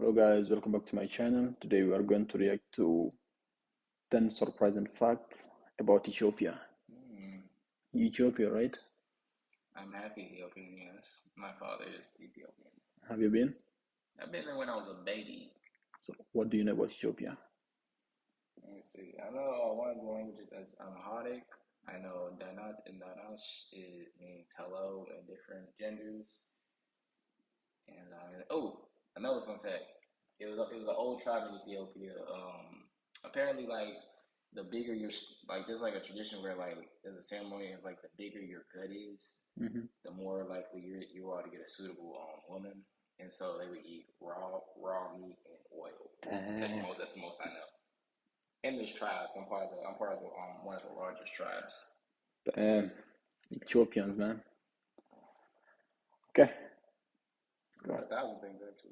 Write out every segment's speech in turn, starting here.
Hello guys, welcome back to my channel. Today we are going to react to 10 surprising facts about Ethiopia. Mm, Ethiopia, right? I'm half Ethiopian, yes. My father is Ethiopian. Have you been? I've been there when I was a baby. So what do you know about Ethiopia? Let me see. I know one of the languages is Amharic. I know Danat and Danash means hello in different genders. And another fun fact. It was an old tribe in Ethiopia. Apparently, like the bigger your like there's like a tradition where like there's a ceremony. It's like the bigger your gut is, Hmm. the more likely you are to get a suitable woman. And so they would eat raw meat and oil. Damn, That's the most I know. And there's tribes. I'm part of the one of the largest tribes. damn. Ethiopians, man. Okay, let's About go. 1,000 things actually.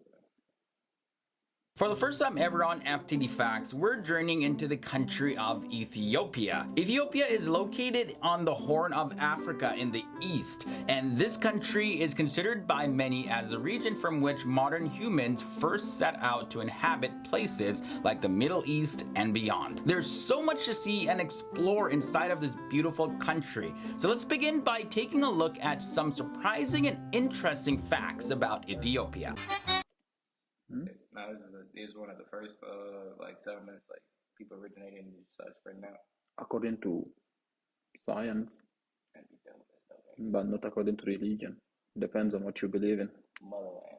For the first time ever on FTD Facts, we're journeying into the country of Ethiopia. Ethiopia is located on the Horn of Africa in the east, and this country is considered by many as the region from which modern humans first set out to inhabit places like the Middle East and beyond. There's so much to see and explore inside of this beautiful country, so let's begin by taking a look at some surprising and interesting facts about Ethiopia. Hmm? Now this is one of the first like settlements like people originated and started spreading out. According to science, That'd be dope. That's dope. but not according to religion. Depends on what you believe in. Motherland.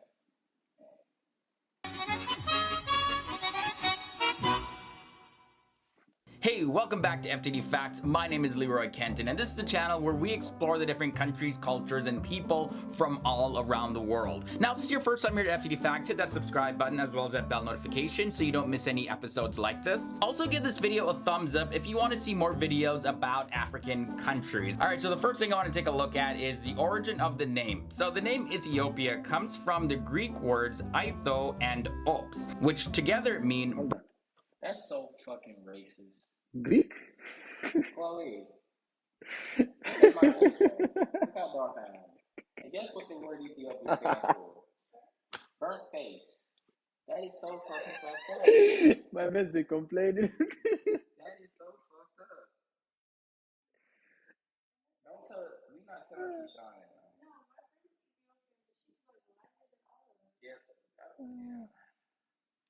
Hey, welcome back to FTD Facts. My name is Leroy Kenton, and this is a channel where we explore the different countries, cultures, and people from all around the world. Now, if this is your first time here at FTD Facts, hit that subscribe button as well as that bell notification so you don't miss any episodes like this. Also, give this video a thumbs up if you want to see more videos about African countries. Alright, so the first thing I want to take a look at is the origin of the name. So the name Ethiopia comes from the Greek words Aitho and Ops, which together mean... That's so fucking racist. Greek? Chloe, look at my picture. Look how dark I am. And guess what the word Ethiopia stands for? Burnt face. That is so fucking fucked up. My man's be complaining. That is so fucked up. Don't tell. We not telling Keyshawn that. Yeah.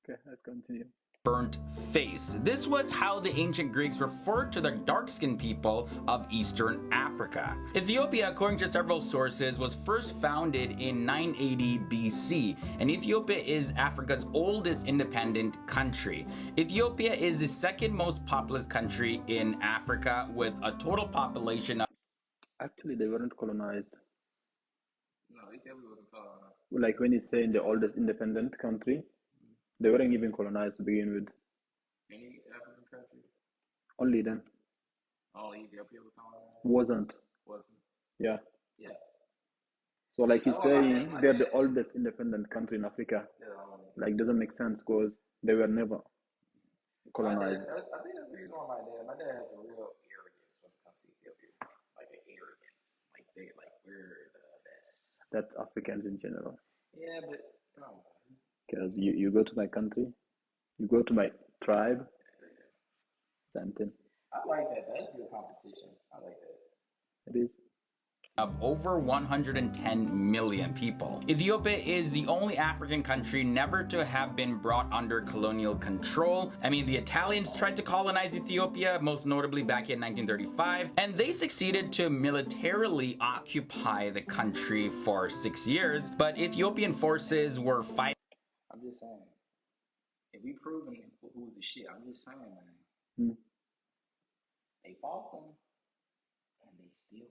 Okay, let's continue. burnt face. This was how the ancient Greeks referred to the dark-skinned people of Eastern Africa. Ethiopia, according to several sources, was first founded in 980 BC, and Ethiopia is Africa's oldest independent country. Ethiopia is the second most populous country in Africa with a total population of... Actually, they weren't colonized. No, Ethiopia wasn't colonized. Like when you say in the oldest independent country, they weren't even colonized to begin with. Any African country? Only then. Oh, Ethiopia was colonized? Wasn't. Wasn't? Yeah. Yeah. So like you Oh, say, my they're dad. the oldest independent country in Africa. Yeah, Like doesn't make sense because they were never my dad, colonized. I think that's the reason why my dad has a real arrogance when it comes to Ethiopia. Like an arrogance. Like we're the best. That's Africans in general. Yeah, but no. Because you go to my country, you go to my tribe, same thing. I like that. That's good competition. I like that. It is. of over 110 million people. Ethiopia is the only African country never to have been brought under colonial control. I mean, the Italians tried to colonize Ethiopia, most notably back in 1935, and they succeeded to militarily occupy the country for 6 years, but Ethiopian forces were fighting. I'm just saying. If we proven who's the shit, I'm just saying, man. Hmm. They fought them, and they still.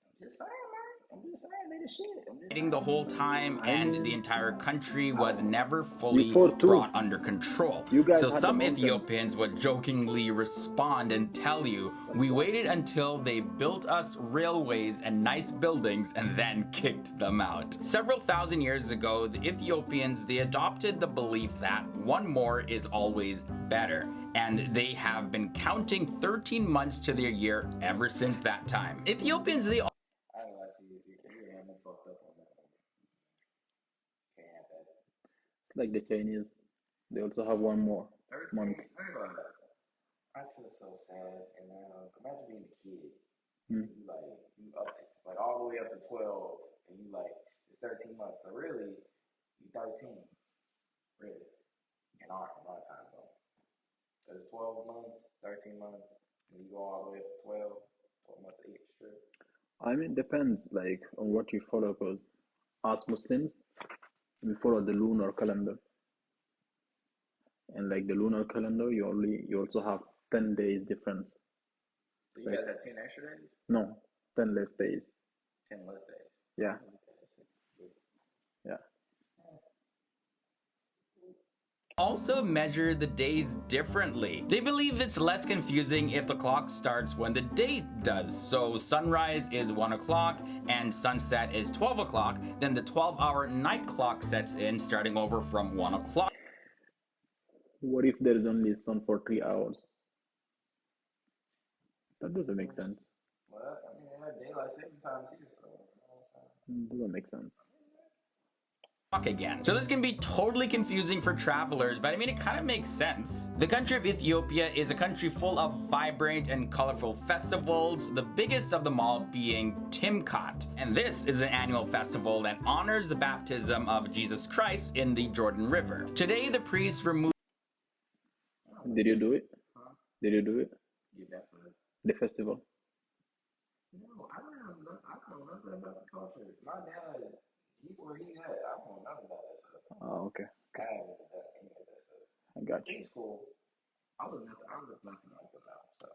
I'm just saying, man. I'm just saying, they the shit. I'm just Fighting the whole time, and the entire country was never fully You fought too. brought under control. You guys So had the some mountain. Ethiopians would jokingly respond and tell you, we waited until they built us railways and nice buildings and then kicked them out. Several thousand years ago, the Ethiopians, they adopted the belief that one more is always better, and they have been counting 13 months to their year ever since that time. Ethiopians, they I ain't like to use it. You're fucked up on that one. Can't have that. It's like the Chinese. They also have one more 13. month. Think about it. I feel so sad. And imagine being a kid. Mm. You up to, like all the way up to 12, and you like it's 13 months. So really, you 13, really. In our time though, because it's 12 months, 13 months, and you go all the way up to 12 months each trip. I mean, depends like on what you follow, because as Muslims, we follow the lunar calendar, and like the lunar calendar, you also have 10 days difference. So you Like guys have 10 extra days, no, 10 less days. 10 less days. Yeah, Okay. yeah. Also measure the days differently. They believe it's less confusing if the clock starts when the day does. So sunrise is 1 o'clock and sunset is 12 o'clock. Then the 12-hour night clock sets in, starting over from 1 o'clock. What if there is only sun for 3 hours? That doesn't make sense. Well, I mean, they have daylight saving time too, so Doesn't make sense. Again. So this can be totally confusing for travelers, but I mean, it kind of makes sense. The country of Ethiopia is a country full of vibrant and colorful festivals, the biggest of them all being Timkat. And this is an annual festival that honors the baptism of Jesus Christ in the Jordan River. Today, the priests remove. Did you do it? huh? Did you do it? You definitely. The festival? No, I don't know nothing about the culture. My dad, he's where he at. I don't know nothing about that stuff. Oh, okay. I haven't done any of that stuff. I got you. Seems cool. I was nothing like them now, so I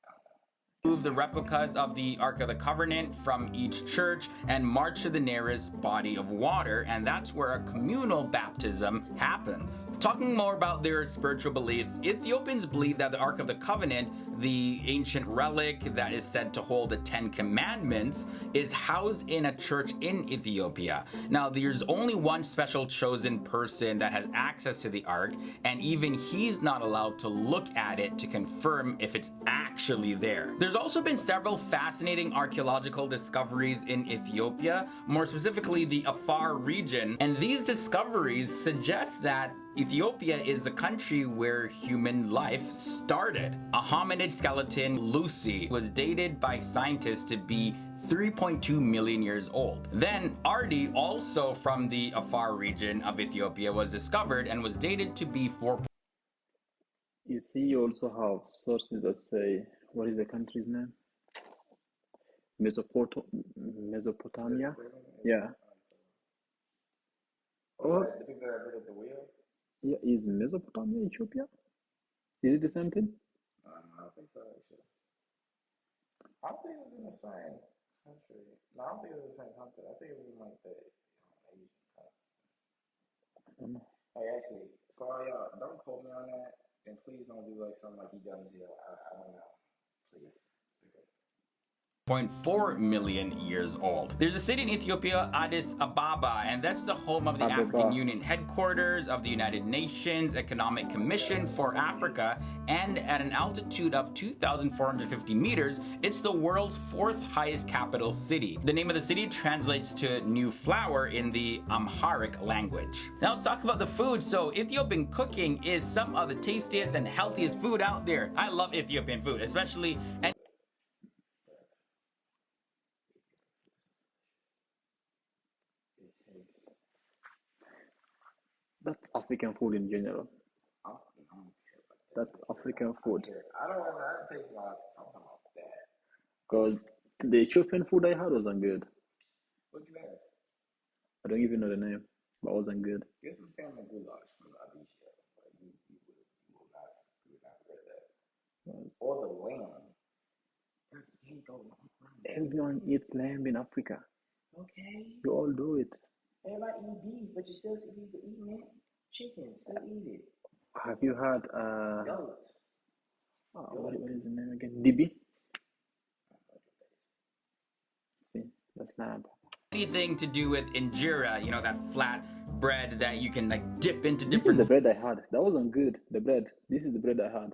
don't know. Remove the replicas of the Ark of the Covenant from each church and march to the nearest body of water, and that's where a communal baptism happens. Talking more about their spiritual beliefs, Ethiopians believe that the Ark of the Covenant, the ancient relic that is said to hold the 10 Commandments, is housed in a church in Ethiopia. Now, there's only one special chosen person that has access to the Ark, and even he's not allowed to look at it to confirm if it's actually there. There's also been several fascinating archaeological discoveries in Ethiopia, more specifically the Afar region, and these discoveries suggest that Ethiopia is the country where human life started. A hominid skeleton, Lucy, was dated by scientists to be 3.2 million years old. Then Ardi, also from the Afar region of Ethiopia, was discovered and was dated to be 4. You see, you also have sources that say, what is the country's name? Mesopotamia? Yeah. Or, The people that are good at the wheel? yeah, is Mesopotamia Ethiopia? Is it the same thing? I don't think so, actually. I don't think it was in the same country. No, I don't think it was the same country. I think it was in like the Asian country. I don't know. Hey, actually, for all y'all, don't quote me on that, and please don't do like something like he done Zio. I don't know. Please. 0.4 million years old. There's a city in Ethiopia, Addis Ababa, and that's the home of the Ababa. African Union headquarters of the United Nations Economic Commission for Africa, and at an altitude of 2,450 meters, it's the world's 4th highest capital city. The name of the city translates to new flower in the Amharic language. Now let's talk about the food. So Ethiopian cooking is some of the tastiest and healthiest food out there. I love Ethiopian food, especially That's African food in general. I don't care about that. That's African food. I don't taste a lot. I'm talking about that. Because the Ethiopian food I had wasn't good. What you have? I don't even know the name, but it wasn't good. Get some salmon goulash from Abisha. Like, you will not regret that. Or the lamb. You can't go wrong. Everyone eats lamb in Africa. Okay. You all do it. Everybody eat beef, but you still see people eating it. Chicken, still eat it. Have you had Goat. what is the name again? Dibi? See, that's lamb. anything to do with injera, you know, that flat bread that you can like dip into This is different the bread I had. That wasn't good. The bread. This is the bread I had.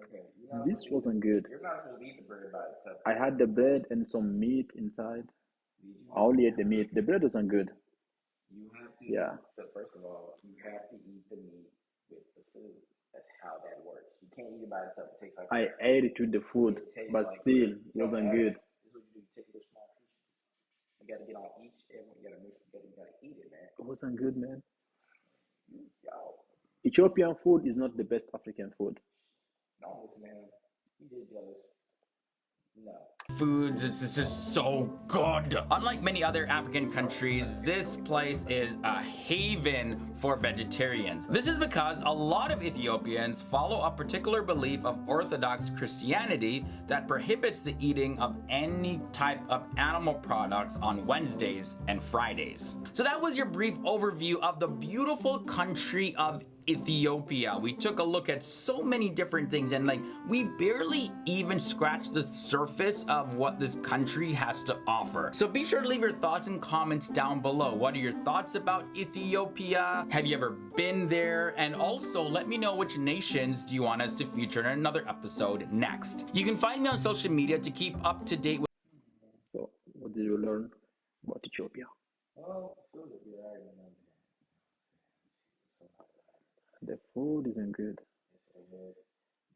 Okay. This wasn't good. You're not supposed to eat the bread by itself. I had the bread and some meat inside. I only ate the meat. The bread wasn't good. You have to. Yeah, So first of all, you have to eat the meat with the food. That's how that works. You can't eat it by itself. It tastes like I crap. ate it with the food, It tastes but like still, crap. it You don't wasn't add good. it. This is what you do. You take a little small piece. You got to get on each. Everyone. You got to mix. You got to eat it, man. It wasn't good, man. Yo, Ethiopian food is not the best African food. don't listen to him. He just jealous. No. Foods, it's just so good. Unlike many other African countries, this place is a haven for vegetarians. This is because a lot of Ethiopians follow a particular belief of Orthodox Christianity that prohibits the eating of any type of animal products on Wednesdays and Fridays. So that was your brief overview of the beautiful country of Ethiopia. We took a look at so many different things, and we barely even scratched the surface of what this country has to offer. So be sure to leave your thoughts and comments down below. What are your thoughts about Ethiopia? Have you ever been there? And also let me know which nations do you want us to feature in another episode next. You can find me on social media to keep up to date with. So, what did you learn about Ethiopia? Well, food is good. I already know that. The food isn't good. Yes, it is.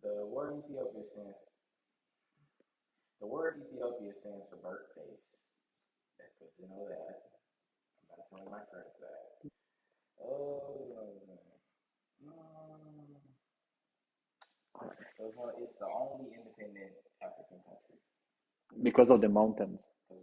The word Ethiopia stands. The word Ethiopia stands for birthplace. That's good to know that. I'm not telling my friends that. Oh, it's the only independent African country Because of the mountains. because